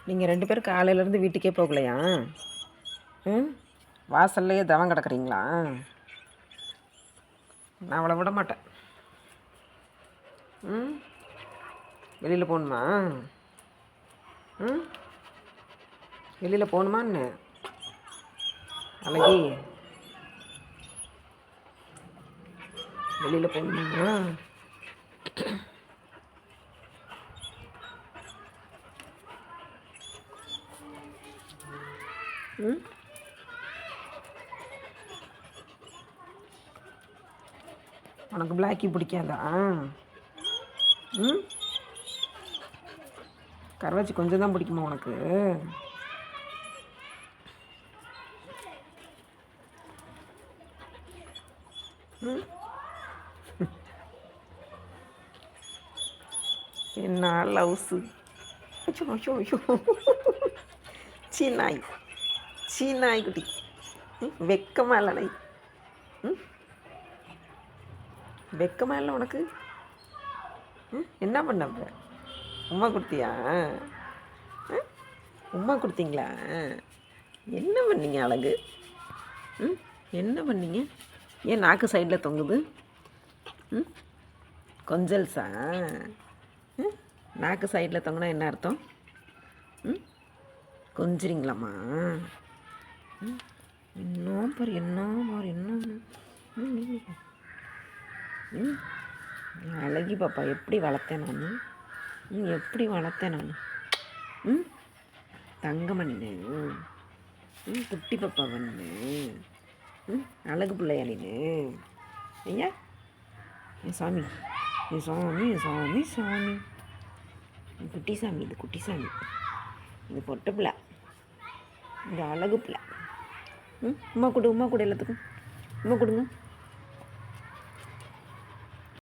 நீங்கள் 2 பேரும் காலையிலேருந்து வீட்டுக்கே போகலையா? ம், வாசல்லையே தவம் கிடக்குறீங்களா? நான் அவளை விட மாட்டேன். ம், வெளியில் போகணுமா? ம், வெளியில் போகணுமான்னு அழகி, வெளியில் போகணுமா? ம், உனக்கு பிளாக்கி பிடிக்காதா? ம், கரவாச்சி கொஞ்சம் தான் பிடிக்குமா உனக்கு? ம், என்ன லவ்ஸு? ஐயோ ஐயோ ஐயோ, சீனாய், சீனாய் குட்டி, வெக்கமா இல்லை நாய்? ம், வெக்கமா இல்லை உனக்கு? என்ன பண்ண அப்ப? உம்மா கொடுத்தியா? உம்மா கொடுத்தீங்களா? என்ன பண்ணீங்க அழகு? ம், என்ன பண்ணீங்க? ஏன் நாக்கு சைடில் தொங்குது? ம், கொஞ்சல்ஸா? நாக்கு சைடில் தொங்குனா என்ன அர்த்தம்? ம், கொஞ்சிறீங்களாம்மா? என்ன பாரு, என்ன பாரு, என்ன? ம், அழகி பாப்பா, எப்படி வளர்த்தேன் நான்? எப்படி வளர்த்தேன் நான்? ம், தங்கமண்ணு, குட்டி பாப்பா வண்ணு, அழகு பிள்ளையா நீனு? ஐயா, என் சாமி, என் சாமி, என் சாமி, சாமி, குட்டி சாமி, இது குட்டி சாமி, இது பொட்டை பிள்ளை, இது அழகு பிள்ளை. உம்மா கொடு, உம்மா கொடு, எல்லாத்துக்கும் உம்மா கொடுங்க.